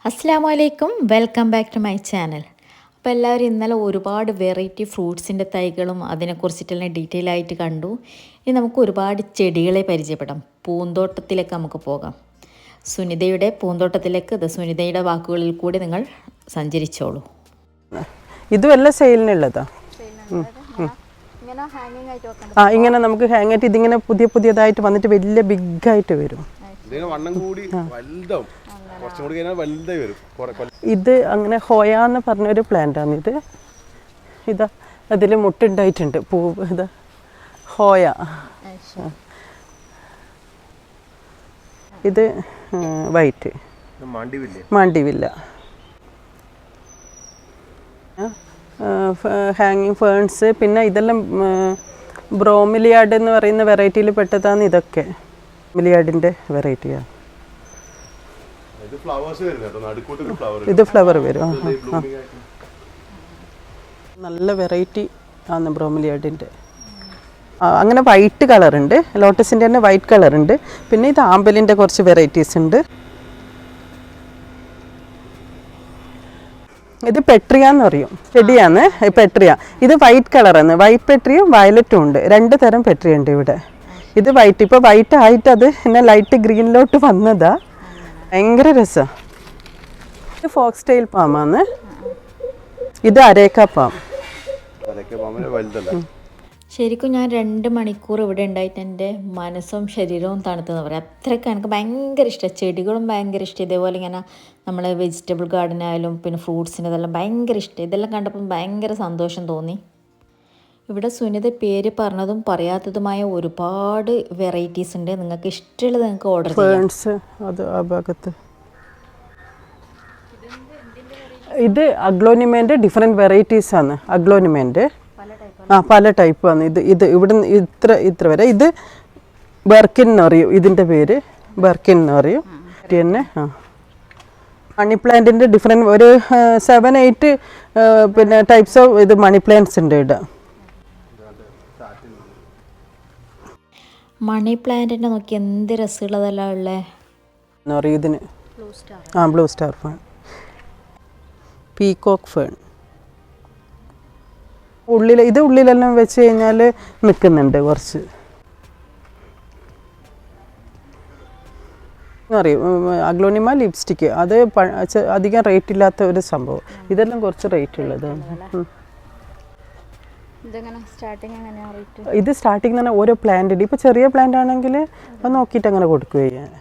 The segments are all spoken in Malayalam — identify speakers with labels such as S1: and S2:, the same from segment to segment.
S1: അസ്സലാമലൈക്കും, welcome back to my channel. അപ്പോൾ എല്ലാവരും ഇന്നലെ ഒരുപാട് വെറൈറ്റി ഫ്രൂട്ട്സിൻ്റെ തൈകളും അതിനെക്കുറിച്ചിട്ടെല്ലാം ഡീറ്റെയിൽ ആയിട്ട് കണ്ടു. ഇനി നമുക്ക് ഒരുപാട് ചെടികളെ പരിചയപ്പെടാം. പൂന്തോട്ടത്തിലേക്ക് നമുക്ക് പോകാം. സുനിതയുടെ പൂന്തോട്ടത്തിലേക്ക് സുനിതയുടെ വാക്കുകളിൽ കൂടി നിങ്ങൾ സഞ്ചരിച്ചോളൂ.
S2: ഇതുമല്ല സെയിലിനുള്ളതാ. ഇങ്ങനെ നമുക്ക് ഹാങ് ആയിട്ട് ഇതിങ്ങനെ പുതിയതായിട്ട് വന്നിട്ട് വലിയ ബിഗായിട്ട് വരും. ഇത് അങ്ങനെ ഹോയാന്ന് പറഞ്ഞൊരു പ്ലാന്റാണ്. ഇതാ അതിൽ മുട്ടുണ്ടായിട്ടുണ്ട്, പൂവ്. ഇതാ ഹോയ. ഇത് വൈറ്റ് മാണ്ടിവില്ല. ഹാങ്ങിങ് ഫേൺസ്. പിന്നെ ഇതെല്ലാം ബ്രോമിലിയാഡ് എന്ന് പറയുന്ന വെറൈറ്റിയിൽ പെട്ടതാണ്. ഇതൊക്കെ മിലിയാഡിൻ്റെ വെറൈറ്റിയാണ്. ഇത് ഫ്ലവർ വരും. നല്ല വെറൈറ്റി ആണ് ബ്രോമിലിയാഡിൻ്റെ. അങ്ങനെ വൈറ്റ് കളറുണ്ട്, ലോട്ടസിൻ്റെ തന്നെ വൈറ്റ് കളറുണ്ട്. പിന്നെ ഇത് ആമ്പലിൻ്റെ കുറച്ച് വെറൈറ്റീസ് ഉണ്ട്. ഇത് പെട്രിയ എന്ന് പറയും, ചെടിയാണ് പെട്രിയ. ഇത് വൈറ്റ് കളറാണ്. വൈറ്റ് പെട്രിയും വയലറ്റും ഉണ്ട്. രണ്ട് തരം പെട്രിയ ഉണ്ട് ഇവിടെ. ഇത് വൈറ്റ്, ഇപ്പോൾ വൈറ്റ് ആയിട്ട് അത് പിന്നെ ലൈറ്റ് ഗ്രീനിലോട്ട് വന്നതാ. ഭയങ്കര രസമാണ്. ഇത് ഫോക്സ് ടെയിൽ പാമാണ്. ഇത് അരേക്ക പാം.
S1: ശരിക്കും ഞാൻ 2 മണിക്കൂർ ഇവിടെ ഉണ്ടായിട്ട് എൻ്റെ മനസ്സും ശരീരവും തണുത്തെന്ന് പറയാം. അത്രയ്ക്ക് എനിക്ക് ഭയങ്കര ഇഷ്ടമാണ്. ചെടികളും ഭയങ്കര ഇഷ്ടം. ഇതേപോലെ ഇങ്ങനെ നമ്മൾ വെജിറ്റബിൾ ഗാർഡൻ ആയാലും പിന്നെ ഫ്രൂട്ട്സിൻ്റെ ഇതെല്ലാം ഭയങ്കര ഇഷ്ടം. ഇതെല്ലാം കണ്ടപ്പം ഭയങ്കര സന്തോഷം തോന്നി. ഇവിടെ സുനിത പേര് പറഞ്ഞതും പറയാത്തതുമായ ഒരുപാട് വെറൈറ്റീസ് ഉണ്ട്. നിങ്ങൾക്ക് ഇഷ്ടമുള്ളത് നിങ്ങൾക്ക് ഓർഡർ ചെയ്യാം.
S2: ഇത് അഗ്ലോനിമേൻ്റെ ഡിഫറെൻറ്റ് വെറൈറ്റീസ് ആണ്. അഗ്ലോനിമേൻ്റെ പല ടൈപ്പാണ്. ഇത് ഇവിടെ ഇത്ര വരെ. ഇത് ബർക്കിൻ എന്ന് പറയും. ഇതിൻ്റെ പേര് ബർക്കിൻ എന്ന് പറയും. തന്നെ മണി പ്ലാന്റിൻ്റെ ഡിഫറെൻറ്റ് ഒരു 7-8 പിന്നെ ടൈപ്സ് ഓഫ് ഇത് മണി പ്ലാന്റ്സ് ഉണ്ട് ഇവിടെ.
S1: മണി പ്ലാന്റിനെ നോക്കി എന്ത് രസമുള്ളതല്ല ഉള്ളത്.
S2: ഇതിന് blue star fern, peacock fern. ഉള്ളിലെല്ലാം വെച്ച് കഴിഞ്ഞാൽ നിൽക്കുന്നുണ്ട് കുറച്ച്. അറിയും അഗ്ലോണിമ ലിപ്സ്റ്റിക്ക്. അത് അധികം റേറ്റ് ഇല്ലാത്ത ഒരു സംഭവം. ഇതെല്ലാം കുറച്ച് റേറ്റ് ഉള്ളതാണ്. ഇത് സ്റ്റാർട്ടിങ് തന്നെ ഓരോ പ്ലാന്റ്. ഇപ്പോൾ ചെറിയ പ്ലാന്റ് ആണെങ്കിൽ അത് നോക്കിയിട്ട് അങ്ങനെ കൊടുക്കുകയാണ്.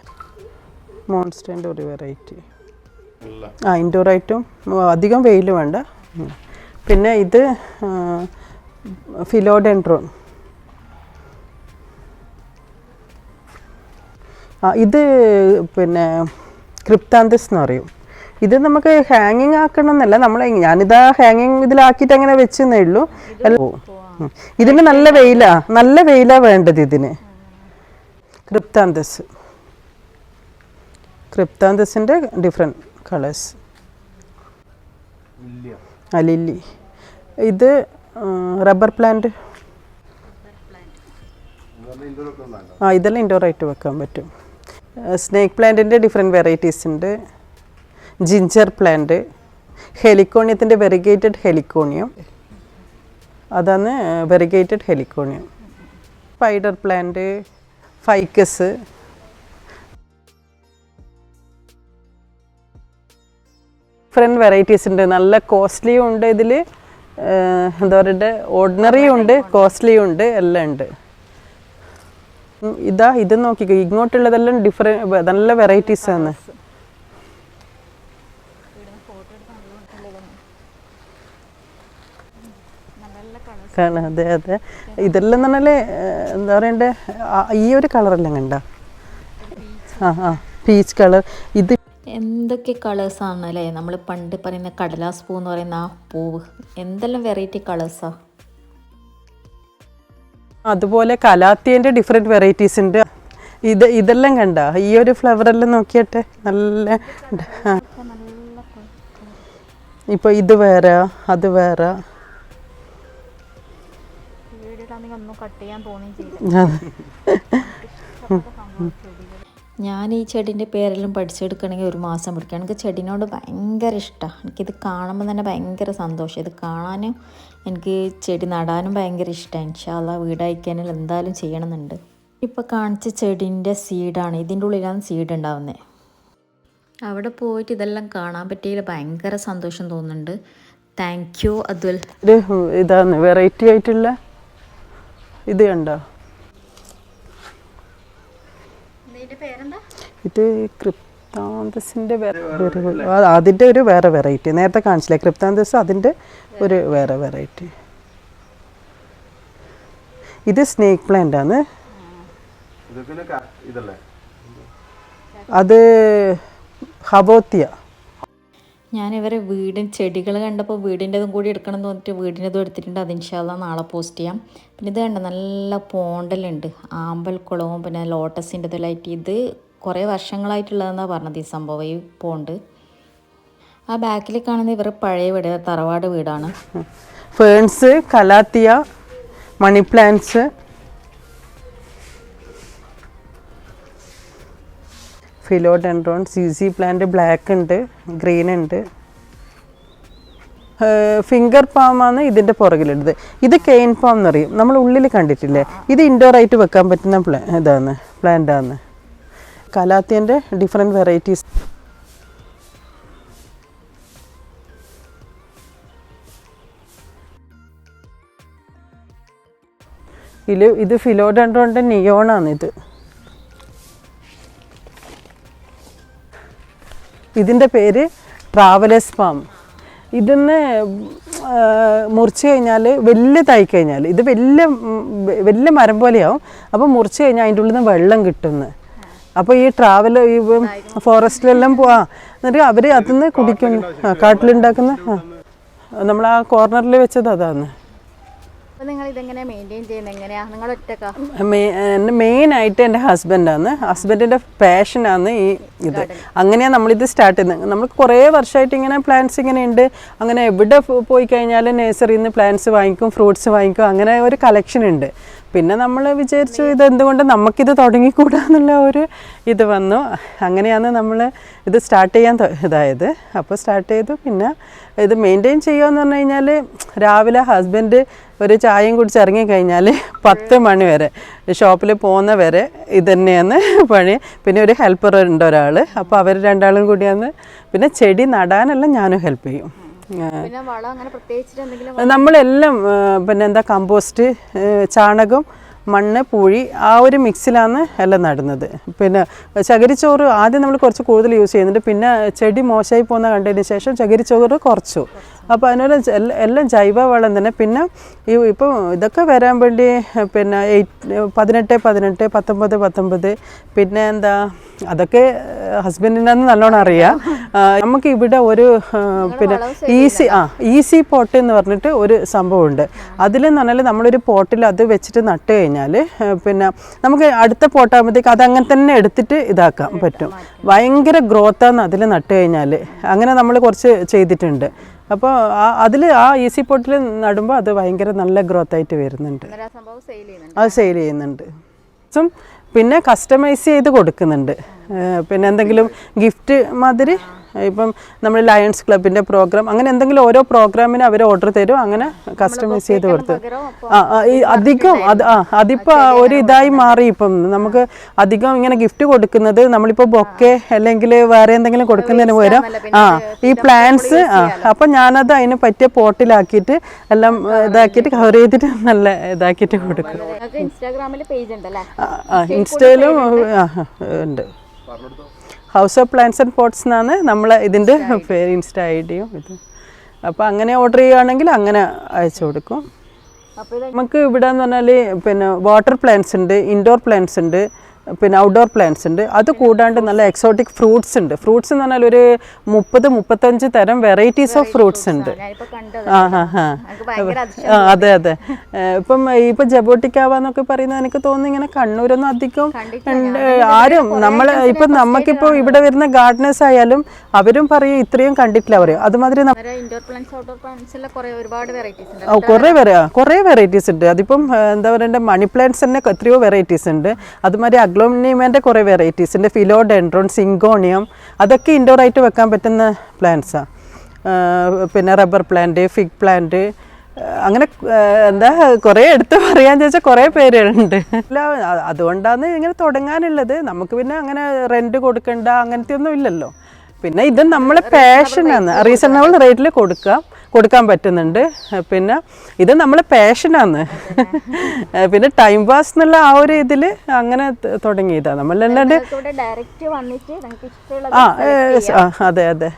S2: മോൺസ്റ്ററിൻ്റെ ഒരു വെറൈറ്റി. ഇൻഡോറായിട്ടും അധികം വെയിൽ വേണ്ട. പിന്നെ ഇത് ഫിലോഡെൻഡ്രോൺ. ഇത് പിന്നെ ക്രിപ്താന്തസ് എന്ന് പറയും. ഇത് നമുക്ക് ഹാങ്ങിങ് ആക്കണം എന്നല്ല, ഞാനിതാ ഹാങ്ങിങ് ഇതിലാക്കിയിട്ട് അങ്ങനെ വെച്ചെന്നേ ഉള്ളൂ. ഇതിന് നല്ല വെയിലാ വേണ്ടത് ഇതിന്. ക്രിപ്താന്തസിൻ്റെ ഡിഫറെൻറ്റ് കളേഴ്സ്. ലില്ലി. ഇത് റബ്ബർ പ്ലാന്റ്. ഇതെല്ലാം ഇൻഡോറായിട്ട് വെക്കാൻ പറ്റും. സ്നേക്ക് പ്ലാന്റിൻ്റെ ഡിഫറെൻറ്റ് വെറൈറ്റീസ് ഉണ്ട്. ജിഞ്ചർ പ്ലാന്റ്, ഹെലിക്കോണിയത്തിൻ്റെ വെറിഗേറ്റഡ് ഹെലിക്കോണിയം. അതാണ് variegated heliconium. Spider plant, ficus. Different varieties ഉണ്ട്. നല്ല കോസ്റ്റ്ലിയും ഉണ്ട് ഇതിൽ, എന്താ പറയുക, ഓർഡിനറിയും ഉണ്ട്, കോസ്റ്റ്ലിയും ഉണ്ട്, എല്ലാം ഉണ്ട്. ഇത് നോക്കിക്കോ, ഇങ്ങോട്ടുള്ളതെല്ലാം ഡിഫറെൻറ്റ് നല്ല വെറൈറ്റീസാണ്. അതെ. ഇതെല്ലാം തന്നെ എന്താ പറയണ്ടേ, ഈ ഒരു കളറെല്ലാം കണ്ട പീച്ച് കളർ. ഇത്
S1: എന്തൊക്കെ കളേഴ്സാണ് അല്ലേ. നമ്മൾ പണ്ട് പറയുന്ന കടലാസ് പൂ എന്ന് പറയുന്ന ആ പൂവ്, എന്തെല്ലാം വെറൈറ്റി കളേഴ്സാണ്.
S2: അതുപോലെ കലാത്തിയൻ്റെ ഡിഫറെൻറ്റ് വെറൈറ്റീസ് ഉണ്ട്. ഇതെല്ലാം കണ്ട ഈ ഒരു ഫ്ലവറെല്ലാം നോക്കിയട്ടെ, നല്ല. ഇപ്പോൾ ഇത് വേറെ, അത് വേറെ.
S1: ഞാൻ ഈ ചെടീൻ്റെ പേരെല്ലാം പഠിച്ചെടുക്കണമെങ്കിൽ 1 മാസം പിടിക്കും. എനിക്ക് ചെടീനോട് ഭയങ്കര ഇഷ്ടമാണ്. എനിക്കിത് കാണുമ്പോൾ തന്നെ ഭയങ്കര സന്തോഷം. ഇത് കാണാനും എനിക്ക് ചെടി നടാനും ഭയങ്കര ഇഷ്ടമാണ്. ഇൻഷാ അല്ലാഹ് വീട് അയക്കാനും എന്തായാലും ചെയ്യണമെന്നുണ്ട്. ഇപ്പോൾ കാണിച്ച ചെടീൻ്റെ സീഡാണ്. ഇതിൻ്റെ ഉള്ളിലാണ് സീഡ് ഉണ്ടാവുന്നത്. അവിടെ പോയിട്ട് ഇതെല്ലാം കാണാൻ പറ്റിയതിൽ ഭയങ്കര സന്തോഷം തോന്നുന്നുണ്ട്. Thank you Athul.
S2: ഇതാണ് വെറൈറ്റി ആയിട്ടുള്ള ഇത് കണ്ടോ. ഇത് ക്രിപ്താന്തസിൻ്റെ അതിൻ്റെ ഒരു വേറെ വെറൈറ്റി. നേരത്തെ കാണിച്ചില്ലേ ക്രിപ്താന്തസ്, അതിൻ്റെ ഒരു വേറെ വെറൈറ്റി. ഇത് സ്നേക്ക് പ്ലാന്റ് ആണ്. അത് ഹബോത്തിയ.
S1: ഞാൻ ഇവരെ ചെടികൾ കണ്ടപ്പോൾ വീടിൻ്റെതും കൂടി എടുക്കണം എന്ന് തോന്നിയിട്ട് വീടിൻ്റെതും എടുത്തിട്ടുണ്ട്. അത് ഇൻഷാ അല്ലാഹ് നാളെ പോസ്റ്റ് ചെയ്യാം. പിന്നെ ഇത് കണ്ട നല്ല പോണ്ടലുണ്ട്, ആമ്പൽക്കുളവും പിന്നെ ലോട്ടസിൻ്റെതെല്ലായിട്ട്. ഇത് കുറേ വർഷങ്ങളായിട്ടുള്ളതെന്നാണ് പറഞ്ഞത് ഈ സംഭവം, ഈ പോണ്ട്. ആ ബാക്കിൽ കാണുന്ന ഇവർ പഴയ വീട്, തറവാട് വീടാണ്.
S2: Ferns, calathea, money plants, philodendron, സിസി പ്ലാന്റ് ബ്ലാക്ക് ഉണ്ട്, ഗ്രീൻ ഉണ്ട്. ഫിംഗർ പാമാണ് ഇതിൻ്റെ പുറകിലുള്ളത്. ഇത് കെയിൻ പാം എന്ന് പറയും. നമ്മൾ ഉള്ളിൽ കണ്ടിട്ടില്ലേ, ഇത് ഇൻഡോർ ആയിട്ട് വെക്കാൻ പറ്റുന്ന പ്ലാന്റാണ്. കലാത്തിയൻ്റെ ഡിഫറെൻറ്റ് വെറൈറ്റീസ്. ഇത് ഫിലോഡെൻഡ്രോണിൻ്റെ നിയോണാണ്. ഇതിൻ്റെ പേര് ട്രാവലേഴ്സ് പാം. ഇതിന്ന് മുറിച്ച് കഴിഞ്ഞാൽ വലിയതായി കഴിഞ്ഞാൽ ഇത് വലിയ മരം പോലെയാവും. അപ്പോൾ മുറിച്ച് കഴിഞ്ഞാൽ അതിൻ്റെ ഉള്ളിൽ നിന്ന് വെള്ളം കിട്ടുന്നു. അപ്പോൾ ഈ ഫോറസ്റ്റിലെല്ലാം എന്നിട്ട് അവർ അതിന്ന് കുടിക്കുന്നു. കാട്ടിലുണ്ടാക്കുന്ന നമ്മൾ ആ കോർണറിൽ വെച്ചത് അതാണ്. മെയിനായിട്ട് എൻ്റെ ഹസ്ബൻഡാണ്. ഹസ്ബൻഡിൻ്റെ പാഷനാണ് ഇത്. അങ്ങനെയാണ് നമ്മളിത് സ്റ്റാർട്ട് ചെയ്യുന്നത്. നമ്മൾ കുറേ വർഷമായിട്ട് ഇങ്ങനെ പ്ലാന്റ്സ് ഇങ്ങനെ ഉണ്ട്. അങ്ങനെ എവിടെ പോയി കഴിഞ്ഞാലും നഴ്സറിയിൽ നിന്ന് പ്ലാന്റ്സ് വാങ്ങിക്കും, ഫ്രൂട്ട്സ് വാങ്ങിക്കും. അങ്ങനെ ഒരു കളക്ഷൻ ഉണ്ട്. പിന്നെ നമ്മൾ വിചാരിച്ചു ഇതെന്തുകൊണ്ട് നമുക്കിത് തുടങ്ങിക്കൂടാന്നുള്ള ഒരു ഇത് വന്നു. അങ്ങനെയാണ് നമ്മൾ ഇത് സ്റ്റാർട്ട് ചെയ്യാൻ ഇതായത്. അപ്പോൾ സ്റ്റാർട്ട് ചെയ്തു. പിന്നെ ഇത് മെയിൻറ്റെയിൻ ചെയ്യുകയെന്ന് പറഞ്ഞു കഴിഞ്ഞാൽ രാവിലെ ഹസ്ബൻഡ് ഒരു ചായയും കുടിച്ച് ഇറങ്ങിക്കഴിഞ്ഞാൽ 10 മണി വരെ ഷോപ്പിൽ പോകുന്ന വരെ ഇത് തന്നെയാണ് പണി. പിന്നെ ഒരു ഹെൽപ്പർ ഉണ്ട് ഒരാൾ. അപ്പോൾ അവർ രണ്ടാളും കൂടിയാണ്. പിന്നെ ചെടി നടാനെല്ലാം ഞാനും ഹെൽപ്പ് ചെയ്യും. നമ്മളെല്ലാം പിന്നെ എന്താ കമ്പോസ്റ്റ്, ചാണകം, മണ്ണ്, പൂഴി ആ ഒരു മിക്സിലാണ് എല്ലാം നടുന്നത്. പിന്നെ ചകിരിച്ചോറ് ആദ്യം നമ്മൾ കുറച്ച് കൂടുതൽ യൂസ് ചെയ്യുന്നുണ്ട്. പിന്നെ ചെടി മോശമായി പോകുന്ന കണ്ടതിന് ശേഷം ചകിരിച്ചോറ് കുറച്ചു. അപ്പോൾ അതിനൊരു എല്ലാം ജൈവവളം തന്നെ. പിന്നെ ഇപ്പോൾ ഇതൊക്കെ വരാൻ വേണ്ടി പിന്നെ 18, 19, 19 പിന്നെ എന്താ അതൊക്കെ ഹസ്ബൻഡിനാന്ന് നല്ലോണം അറിയാം. നമുക്ക് ഇവിടെ ഒരു പിന്നെ ഈസി പോട്ട് എന്ന് പറഞ്ഞിട്ട് ഒരു സംഭവമുണ്ട്. അതിലെന്ന് പറഞ്ഞാൽ നമ്മളൊരു പോട്ടിൽ അത് വെച്ചിട്ട് നട്ട് കഴിഞ്ഞാൽ പിന്നെ നമുക്ക് അടുത്ത പോട്ടാകുമ്പോഴത്തേക്ക് അതങ്ങനെ തന്നെ എടുത്തിട്ട് ഇതാക്കാൻ പറ്റും. ഭയങ്കര ഗ്രോത്താണ് അതിൽ നട്ട് കഴിഞ്ഞാൽ. അങ്ങനെ നമ്മൾ കുറച്ച് ചെയ്തിട്ടുണ്ട്. അപ്പോൾ അതിൽ ആ ഈസി പോട്ടിൽ നടുമ്പോൾ അത് ഭയങ്കര നല്ല ഗ്രോത്ത് ആയിട്ട് വരുന്നുണ്ട്. അത് സെയിൽ ചെയ്യുന്നുണ്ട്. പിന്നെ കസ്റ്റമൈസ് ചെയ്ത് കൊടുക്കുന്നുണ്ട്. പിന്നെ എന്തെങ്കിലും ഗിഫ്റ്റ് മാതിരി ഇപ്പം നമ്മൾ ലയൺസ് ക്ലബിൻ്റെ പ്രോഗ്രാം അങ്ങനെ എന്തെങ്കിലും ഓരോ പ്രോഗ്രാമിന് അവർ ഓർഡർ തരും. അങ്ങനെ കസ്റ്റമൈസ് ചെയ്ത് കൊടുത്ത് അധികം അതിപ്പോൾ ഒരു ഇതായി മാറി. ഇപ്പം നമുക്ക് അധികം ഇങ്ങനെ ഗിഫ്റ്റ് കൊടുക്കുന്നത് നമ്മളിപ്പോൾ ബൊക്കെ അല്ലെങ്കിൽ വേറെ എന്തെങ്കിലും കൊടുക്കുന്നതിന് പകരം ഈ പ്ലാന്റ്സ് അപ്പം ഞാനത് അതിന് പറ്റിയ പോട്ടിലാക്കിയിട്ട് എല്ലാം ഇതാക്കിയിട്ട് കവർ ചെയ്തിട്ട് നല്ല ഇതാക്കിയിട്ട് കൊടുക്കും. ഇൻസ്റ്റയിലും ഉണ്ട്. House of plants and pots എന്നാണ് നമ്മളെ ഇതിൻ്റെ പേര്, ഇൻസ്റ്റ ഐഡിയും ഇത്. അപ്പോൾ അങ്ങനെ ഓർഡർ ചെയ്യുകയാണെങ്കിൽ അങ്ങനെ അയച്ചു കൊടുക്കും. നമുക്ക് ഇവിടെ എന്ന് പറഞ്ഞാൽ പിന്നെ വാട്ടർ പ്ലാന്റ്സ് ഉണ്ട്, ഇൻഡോർ പ്ലാന്റ്സ് ഉണ്ട്, പിന്നെ ഔട്ട്ഡോർ പ്ലാന്റ്സ് ഉണ്ട്. അത് കൂടാണ്ട് നല്ല എക്സോട്ടിക് ഫ്രൂട്ട്സ് ഉണ്ട്. ഫ്രൂട്ട്സ് എന്ന് പറഞ്ഞാൽ ഒരു 30-35 തരം വെറൈറ്റീസ് ഓഫ് ഫ്രൂട്ട്സ് ഉണ്ട്. അതെ. ഇപ്പം ജബോട്ടിക്കാവ എന്നൊക്കെ പറയുന്നത് എനിക്ക് തോന്നുന്നു ഇങ്ങനെ കണ്ണൂരൊന്നും അധികം ആരും ഇപ്പം നമുക്കിപ്പോൾ ഇവിടെ വരുന്ന ഗാർഡനേഴ്സ് ആയാലും അവരും പറയും ഇത്രയും കണ്ടിട്ടില്ല പറയും. അതുമാതിരി കുറേ വെറൈറ്റീസ് ഉണ്ട്. അതിപ്പം എന്താ പറയണ്ടേ, മണി പ്ലാന്റ്സ് തന്നെ എത്രയോ വെറൈറ്റീസ് ഉണ്ട്. അതുമാതിരി അഗ്ലോണിമേൻ്റെ കുറേ വെറൈറ്റീസ് ഉണ്ട്. ഫിലോഡെൻഡ്രോൺ, സിങ്കോണിയം, അതൊക്കെ ഇൻഡോർ ആയിട്ട് വെക്കാൻ പറ്റുന്ന പ്ലാന്റ്സാണ്. പിന്നെ റബ്ബർ പ്ലാന്റ്, ഫിഗ് പ്ലാന്റ്, അങ്ങനെ എന്താ കുറേ എടുത്ത് പറയാന്ന് ചോദിച്ചാൽ കുറേ പേരുകളുണ്ട്. അല്ല, അതുകൊണ്ടാണ് ഇങ്ങനെ തുടങ്ങാനുള്ളത്. നമുക്ക് പിന്നെ അങ്ങനെ റെൻറ്റ് കൊടുക്കണ്ട അങ്ങനത്തെ ഒന്നും ഇല്ലല്ലോ. പിന്നെ ഇത് നമ്മളെ പാഷനാണ്, റീസണബിൾ റേറ്റിൽ കൊടുക്കാൻ പറ്റുന്നുണ്ട്. പിന്നെ ഇത് നമ്മളെ പാഷനാണ്. പിന്നെ ടൈം പാസ് എന്നുള്ള ആ ഒരു ഇതിൽ അങ്ങനെ തുടങ്ങിയതാണ് നമ്മളല്ലാണ്ട്. അതെ അതെ,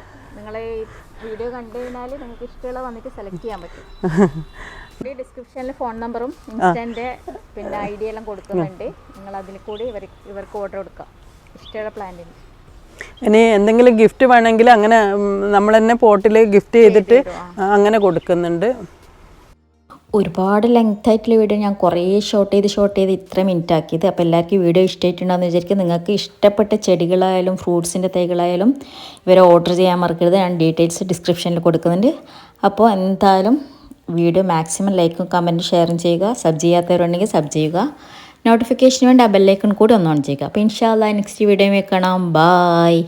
S1: വീഡിയോ കണ്ടു കഴിഞ്ഞാൽ നിങ്ങൾക്ക് ഇഷ്ടമുള്ള വന്നിട്ട് സെലക്ട് ചെയ്യാൻ പറ്റും. ഡിസ്ക്രിപ്ഷനിൽ ഫോൺ നമ്പറും ഇൻസ്റ്റൻ്റെ പിന്നെ ഐഡിയ എല്ലാം കൊടുക്കുന്നുണ്ട്. നിങ്ങൾ അതിൽ കൂടി ഇവർക്ക് ഓർഡർ കൊടുക്കാം ഇഷ്ടമുള്ള പ്ലാന്റിന്.
S2: ഇനി എന്തെങ്കിലും ഗിഫ്റ്റ് വേണമെങ്കിൽ അങ്ങനെ നമ്മൾ തന്നെ പോട്ടിൽ ഗിഫ്റ്റ് ചെയ്തിട്ട് അങ്ങനെ കൊടുക്കുന്നുണ്ട്.
S1: ഒരുപാട് ലെങ്ത് ആയിട്ടുള്ള വീഡിയോ ഞാൻ കുറേ ഷോർട്ട് ചെയ്ത് ഇത്ര മിനിറ്റ് ആക്കിയത്. അപ്പോൾ എല്ലാവർക്കും വീഡിയോ ഇഷ്ടമായിട്ടുണ്ടാകുമെന്ന് വിചാരിക്കും. നിങ്ങൾക്ക് ഇഷ്ടപ്പെട്ട ചെടികളായാലും ഫ്രൂട്ട്സിൻ്റെ തൈകളായാലും ഇവരെ ഓർഡർ ചെയ്യാൻ മറക്കരുത്. ഞാൻ ഡീറ്റെയിൽസ് ഡിസ്ക്രിപ്ഷനിൽ കൊടുക്കുന്നുണ്ട്. അപ്പോൾ എന്തായാലും വീഡിയോ മാക്സിമം ലൈക്കും കമൻറ്റും ഷെയറും ചെയ്യുക. സബ് ചെയ്യാത്തവരുണ്ടെങ്കിൽ സബ് ചെയ്യുക. നോട്ടിഫിക്കേഷന് വേണ്ടി ആ ബെല്ലൈക്കൺ കൂടി ഒന്ന് ഓൺ ചെയ്യുക. അപ്പോൾ ഇൻഷാ അല്ലാഹ് നെക്സ്റ്റ് വീഡിയോ കാണാം. ബായ്.